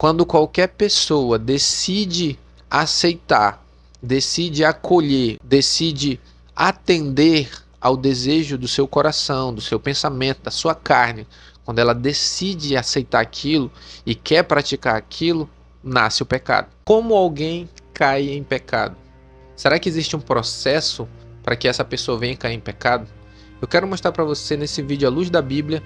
Quando qualquer pessoa decide aceitar, decide acolher, decide atender ao desejo do seu coração, do seu pensamento, da sua carne, quando ela decide aceitar aquilo e quer praticar aquilo, nasce o pecado. Como alguém cai em pecado? Será que existe um processo para que essa pessoa venha cair em pecado? Eu quero mostrar para você nesse vídeo, à luz da Bíblia,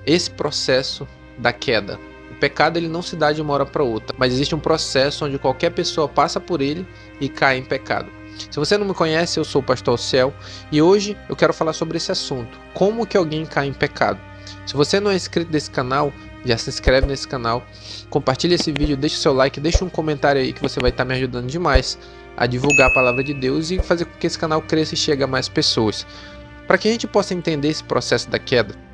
esse processo da queda. O pecado ele não se dá de uma hora para outra, mas existe um processo onde qualquer pessoa passa por ele e cai em pecado. Se você não me conhece, eu sou o Pastor Ciel e hoje eu quero falar sobre esse assunto. Como que alguém cai em pecado? Se você não é inscrito nesse canal, já se inscreve nesse canal, compartilha esse vídeo, deixa o seu like, deixa um comentário aí que você vai estar me ajudando demais a divulgar a palavra de Deus e fazer com que esse canal cresça e chegue a mais pessoas. Para que a gente possa entender esse processo da queda,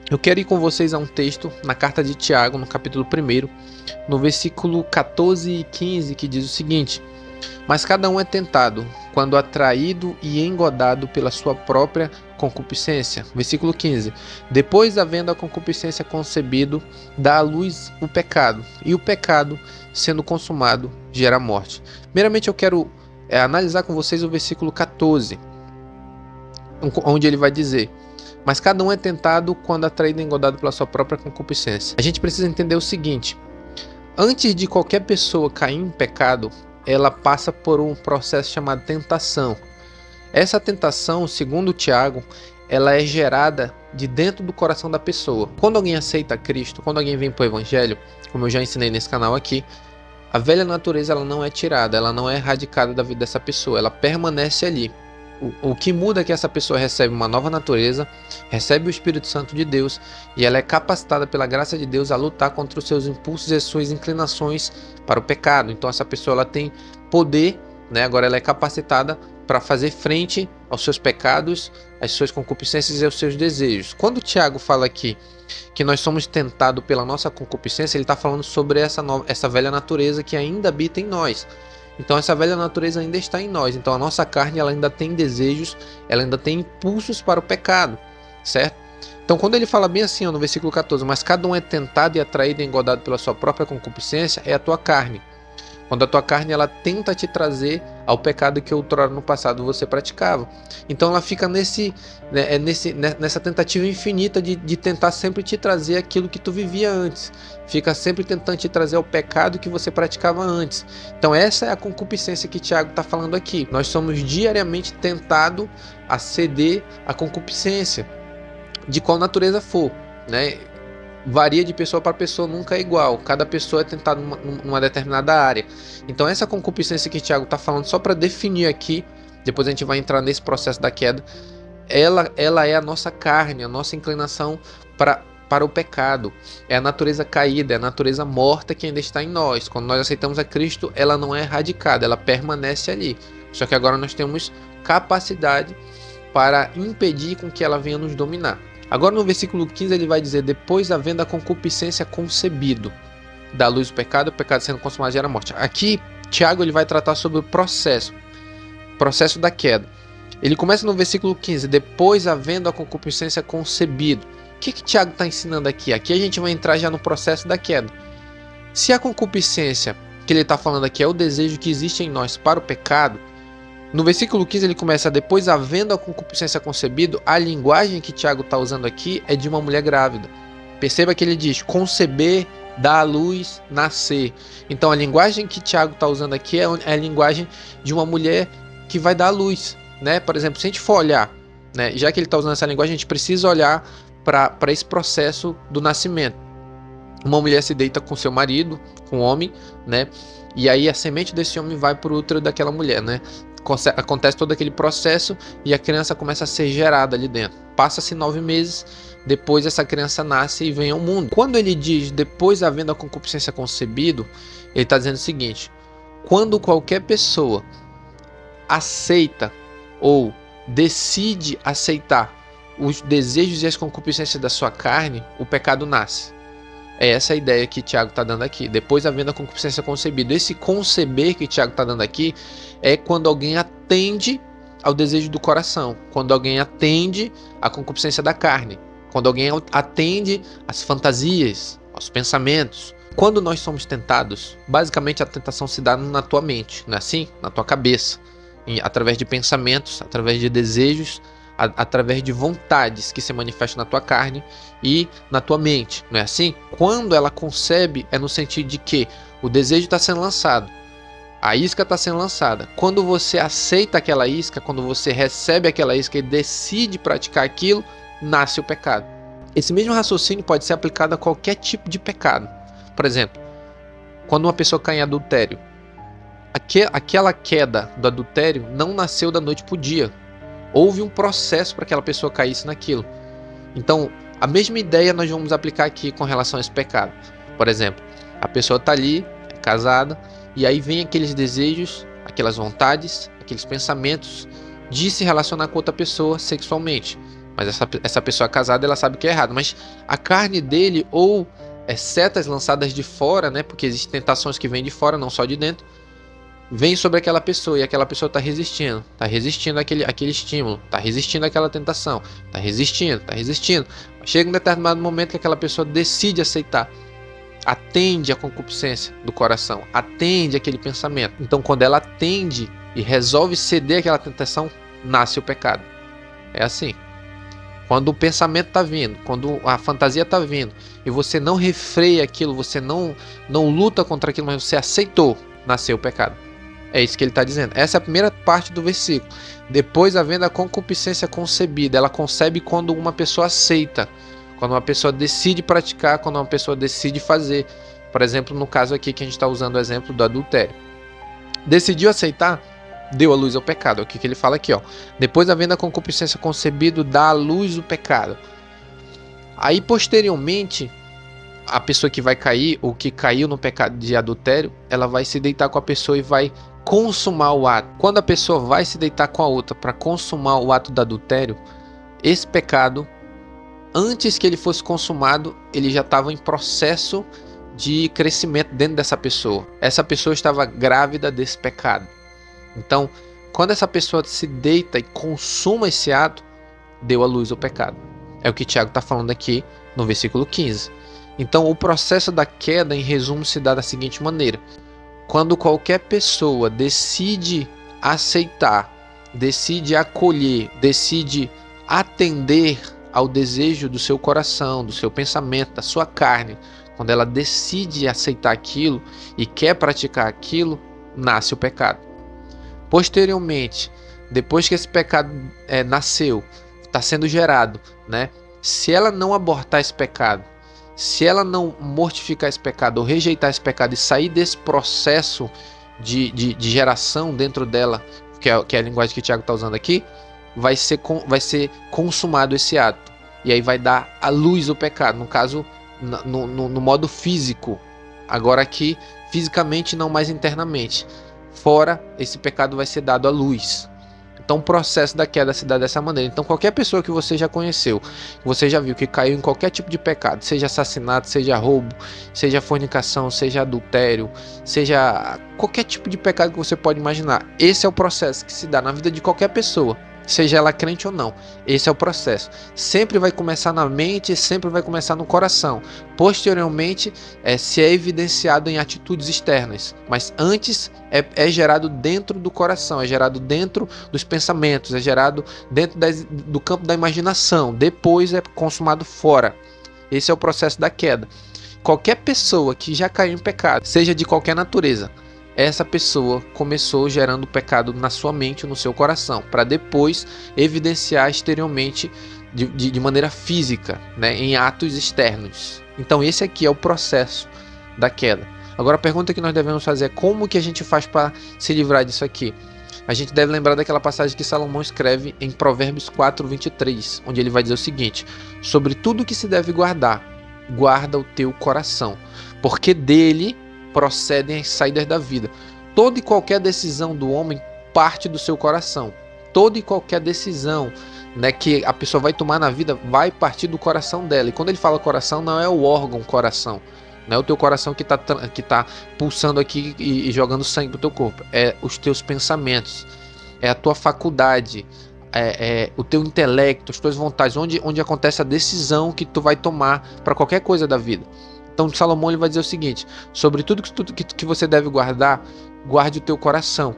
eu quero ir com vocês a um texto na carta de Tiago, no capítulo 1, no versículo 14 e 15, que diz o seguinte: mas cada um é tentado, quando atraído e engodado pela sua própria concupiscência. Versículo 15. Depois, havendo a concupiscência concebido, dá à luz o pecado, e o pecado, sendo consumado, gera morte. Primeiramente, eu quero analisar com vocês o versículo 14, onde ele vai dizer: mas cada um é tentado quando atraído e engodado pela sua própria concupiscência. A gente precisa entender o seguinte: antes de qualquer pessoa cair em pecado, ela passa por um processo chamado tentação. Essa tentação, segundo Tiago, ela é gerada de dentro do coração da pessoa. Quando alguém aceita Cristo, quando alguém vem para o Evangelho, como eu já ensinei nesse canal aqui, a velha natureza ela não é tirada, ela não é erradicada da vida dessa pessoa, ela permanece ali. O que muda é que essa pessoa recebe uma nova natureza, recebe o Espírito Santo de Deus e ela é capacitada pela graça de Deus a lutar contra os seus impulsos e as suas inclinações para o pecado. Então essa pessoa ela tem poder, né? Agora ela é capacitada para fazer frente aos seus pecados, às suas concupiscências e aos seus desejos. Quando o Tiago fala aqui que nós somos tentados pela nossa concupiscência, ele está falando sobre essa velha natureza que ainda habita em nós. Então essa velha natureza ainda está em nós. Então a nossa carne ela ainda tem desejos, ela ainda tem impulsos para o pecado, certo? Então quando ele fala bem assim, no versículo 14, mas cada um é tentado e atraído e engodado pela sua própria concupiscência, é a tua carne. Quando a tua carne ela tenta te trazer ao pecado que outrora no passado você praticava. Então ela fica nessa tentativa infinita de tentar sempre te trazer aquilo que tu vivia antes. Fica sempre tentando te trazer ao pecado que você praticava antes. Então essa é a concupiscência que Tiago está falando aqui. Nós somos diariamente tentados a ceder à concupiscência, de qual natureza for, né? Varia de pessoa para pessoa, nunca é igual. Cada pessoa é tentada numa determinada área. Então essa concupiscência que Tiago está falando, só para definir aqui, depois a gente vai entrar nesse processo da queda, ela é a nossa carne, a nossa inclinação para o pecado. É a natureza caída, é a natureza morta que ainda está em nós. Quando nós aceitamos a Cristo, ela não é erradicada, ela permanece ali. Só que agora nós temos capacidade para impedir com que ela venha nos dominar. Agora no versículo 15 ele vai dizer: depois havendo a concupiscência concebido, da luz o pecado sendo consumado gera morte. Aqui Tiago ele vai tratar sobre o processo da queda. Ele começa no versículo 15, depois havendo a concupiscência concebido. O que Tiago está ensinando aqui? Aqui a gente vai entrar já no processo da queda. Se a concupiscência que ele está falando aqui é o desejo que existe em nós para o pecado, no versículo 15 ele começa: depois havendo a concupiscência concebido. A linguagem que Tiago está usando aqui é de uma mulher grávida. Perceba que ele diz conceber, dar à luz, nascer. Então a linguagem que Tiago está usando aqui é a linguagem de uma mulher que vai dar à luz, né? Por exemplo, se a gente for olhar, né, já que ele está usando essa linguagem, a gente precisa olhar para esse processo do nascimento. Uma mulher se deita com seu marido, com o homem, né? E aí a semente desse homem vai para o útero daquela mulher, né? Acontece todo aquele processo e a criança começa a ser gerada ali dentro. Passa-se 9 meses, depois essa criança nasce e vem ao mundo. Quando ele diz depois havendo a concupiscência concebido, ele está dizendo o seguinte: quando qualquer pessoa aceita ou decide aceitar os desejos e as concupiscências da sua carne, o pecado nasce. É essa a ideia que Tiago está dando aqui. Depois havendo a concupiscência concebida. Esse conceber que Tiago está dando aqui é quando alguém atende ao desejo do coração. Quando alguém atende à concupiscência da carne. Quando alguém atende às fantasias, aos pensamentos. quando nós somos tentados, basicamente a tentação se dá na tua mente, não é assim? Na tua cabeça, através de pensamentos, através de desejos, através de vontades que se manifestam na tua carne e na tua mente, não é assim? Quando ela concebe, é no sentido de que o desejo está sendo lançado, a isca está sendo lançada. Quando você aceita aquela isca, quando você recebe aquela isca e decide praticar aquilo, nasce o pecado. Esse mesmo raciocínio pode ser aplicado a qualquer tipo de pecado. Por exemplo, quando uma pessoa cai em adultério, aquela queda do adultério não nasceu da noite para o dia. Houve um processo para que aquela pessoa caísse naquilo. Então, a mesma ideia nós vamos aplicar aqui com relação a esse pecado. Por exemplo, a pessoa está ali, é casada, e aí vem aqueles desejos, aquelas vontades, aqueles pensamentos de se relacionar com outra pessoa sexualmente. Mas essa pessoa casada, ela sabe que é errado. Mas a carne dele, ou setas lançadas de fora, né? Porque existem tentações que vêm de fora, não só de dentro, vem sobre aquela pessoa, e aquela pessoa está resistindo àquele estímulo, está resistindo àquela tentação, está resistindo. Chega um determinado momento que aquela pessoa decide aceitar, atende à concupiscência do coração, atende aquele pensamento. Então, quando ela atende e resolve ceder àquela tentação, nasce o pecado. É assim. Quando o pensamento está vindo, quando a fantasia está vindo, e você não refreia aquilo, você não luta contra aquilo, mas você aceitou, nasceu o pecado. É isso que ele está dizendo. Essa é a primeira parte do versículo. Depois, havendo a concupiscência concebida, ela concebe quando uma pessoa aceita, quando uma pessoa decide praticar, quando uma pessoa decide fazer. Por exemplo, no caso aqui que a gente está usando o exemplo do adultério. Decidiu aceitar, deu à luz ao pecado. É o que ele fala aqui, ó. Depois, havendo a concupiscência concebida, dá à luz o pecado. Aí, posteriormente, a pessoa que vai cair, ou que caiu no pecado de adultério, ela vai se deitar com a pessoa e vai consumar o ato. Quando a pessoa vai se deitar com a outra para consumar o ato do adultério, esse pecado, antes que ele fosse consumado, ele já estava em processo de crescimento dentro dessa pessoa. Essa pessoa estava grávida desse pecado. Então, quando essa pessoa se deita e consuma esse ato, deu à luz o pecado. É o que Tiago está falando aqui no versículo 15. Então, o processo da queda, em resumo, se dá da seguinte maneira. Quando qualquer pessoa decide aceitar, decide acolher, decide atender ao desejo do seu coração, do seu pensamento, da sua carne, quando ela decide aceitar aquilo e quer praticar aquilo, nasce o pecado. Posteriormente, depois que esse pecado nasceu, está sendo gerado, né? Se ela não abortar esse pecado, se ela não mortificar esse pecado ou rejeitar esse pecado e sair desse processo de geração dentro dela, que é a linguagem que o Tiago está usando aqui, vai ser consumado esse ato. E aí vai dar à luz o pecado, no caso, no modo físico. Agora aqui, fisicamente, não mais internamente. Fora, esse pecado vai ser dado à luz. Então o processo da queda se dá dessa maneira. Então qualquer pessoa que você já conheceu, que você já viu que caiu em qualquer tipo de pecado, seja assassinato, seja roubo, seja fornicação, seja adultério, seja qualquer tipo de pecado que você pode imaginar, esse é o processo que se dá na vida de qualquer pessoa, seja ela crente ou não. Esse é o processo. Sempre vai começar na mente, sempre vai começar no coração. Posteriormente, se é evidenciado em atitudes externas. Mas antes é gerado dentro do coração, é gerado dentro dos pensamentos, é gerado dentro do campo da imaginação. Depois é consumado fora. Esse é o processo da queda. Qualquer pessoa que já caiu em pecado, seja de qualquer natureza, essa pessoa começou gerando pecado na sua mente, no seu coração, para depois evidenciar exteriormente de maneira física, né, em atos externos. Então esse aqui é o processo da queda. Agora a pergunta que nós devemos fazer é como que a gente faz para se livrar disso aqui? A gente deve lembrar daquela passagem que Salomão escreve em Provérbios 4:23, onde ele vai dizer o seguinte: sobre tudo que se deve guardar, guarda o teu coração, porque dele procedem as saídas da vida. Toda e qualquer decisão do homem parte do seu coração. Toda e qualquer decisão, né, que a pessoa vai tomar na vida vai partir do coração dela. E quando ele fala coração, não é o órgão coração, não é o teu coração que tá pulsando aqui e jogando sangue pro teu corpo. É os teus pensamentos, é a tua faculdade, é o teu intelecto, as tuas vontades, onde acontece a decisão que tu vai tomar para qualquer coisa da vida. Então Salomão ele vai dizer o seguinte: sobre tudo que você deve guardar, guarde o teu coração,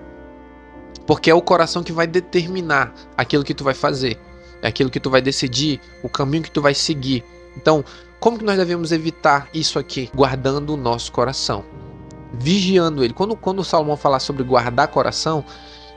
porque é o coração que vai determinar aquilo que tu vai fazer, é aquilo que tu vai decidir, o caminho que tu vai seguir. Então, como que nós devemos evitar isso aqui? Guardando o nosso coração, vigiando ele. Quando o Salomão fala sobre guardar coração,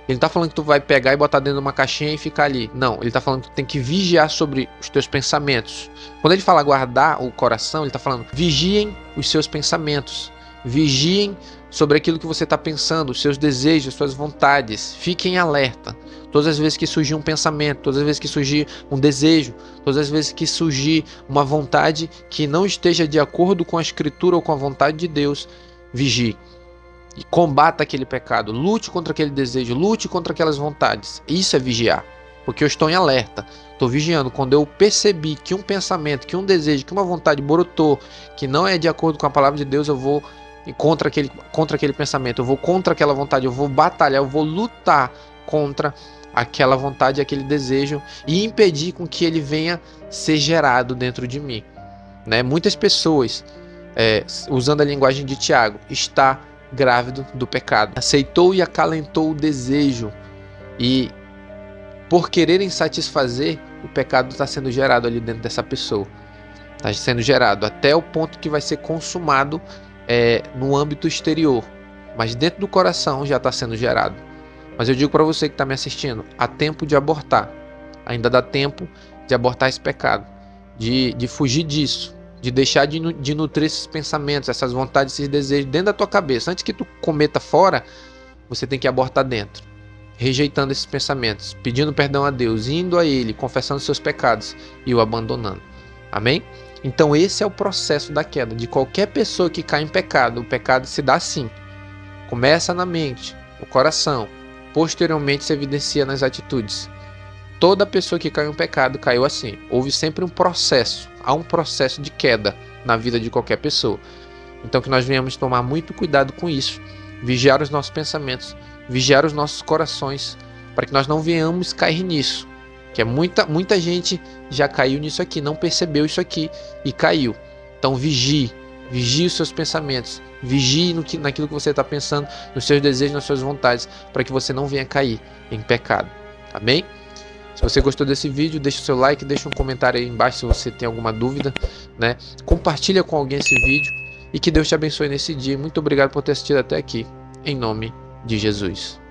ele não está falando que tu vai pegar e botar dentro de uma caixinha e ficar ali. Não, ele está falando que tu tem que vigiar sobre os teus pensamentos. Quando ele fala guardar o coração, ele está falando vigiem os seus pensamentos. Vigiem sobre aquilo que você está pensando, os seus desejos, as suas vontades. Fiquem alerta. Todas as vezes que surgir um pensamento, todas as vezes que surgir um desejo, todas as vezes que surgir uma vontade que não esteja de acordo com a Escritura ou com a vontade de Deus, vigie. E combata aquele pecado, lute contra aquele desejo, lute contra aquelas vontades. Isso é vigiar, porque eu estou em alerta, estou vigiando. Quando eu percebi que um pensamento, que um desejo, que uma vontade brotou, que não é de acordo com a palavra de Deus, eu vou contra aquele pensamento, eu vou contra aquela vontade, eu vou batalhar, eu vou lutar contra aquela vontade, aquele desejo e impedir com que ele venha ser gerado dentro de mim. Muitas pessoas, usando a linguagem de Tiago, está grávido do pecado, aceitou e acalentou o desejo, e por quererem satisfazer, o pecado está sendo gerado ali dentro dessa pessoa, está sendo gerado até o ponto que vai ser consumado no âmbito exterior, mas dentro do coração já está sendo gerado. Mas eu digo para você que está me assistindo, há tempo de abortar, ainda dá tempo de abortar esse pecado, de fugir disso, de deixar de nutrir esses pensamentos, essas vontades, esses desejos dentro da tua cabeça. Antes que tu cometa fora, você tem que abortar dentro, rejeitando esses pensamentos, pedindo perdão a Deus, indo a Ele, confessando seus pecados e o abandonando. Amém? Então esse é o processo da queda. De qualquer pessoa que cai em pecado, o pecado se dá assim. Começa na mente, no coração, posteriormente se evidencia nas atitudes. Toda pessoa que caiu em pecado caiu assim. Houve sempre um processo, há um processo de queda na vida de qualquer pessoa. Então que nós venhamos tomar muito cuidado com isso, vigiar os nossos pensamentos, vigiar os nossos corações, para que nós não venhamos cair nisso. Que muita gente já caiu nisso aqui, não percebeu isso aqui e caiu. Então vigie os seus pensamentos, vigie naquilo que você está pensando, nos seus desejos, nas suas vontades, para que você não venha cair em pecado. Amém? Se você gostou desse vídeo, deixa o seu like, deixa um comentário aí embaixo se você tem alguma dúvida, Compartilha com alguém esse vídeo e que Deus te abençoe nesse dia. Muito obrigado por ter assistido até aqui, em nome de Jesus.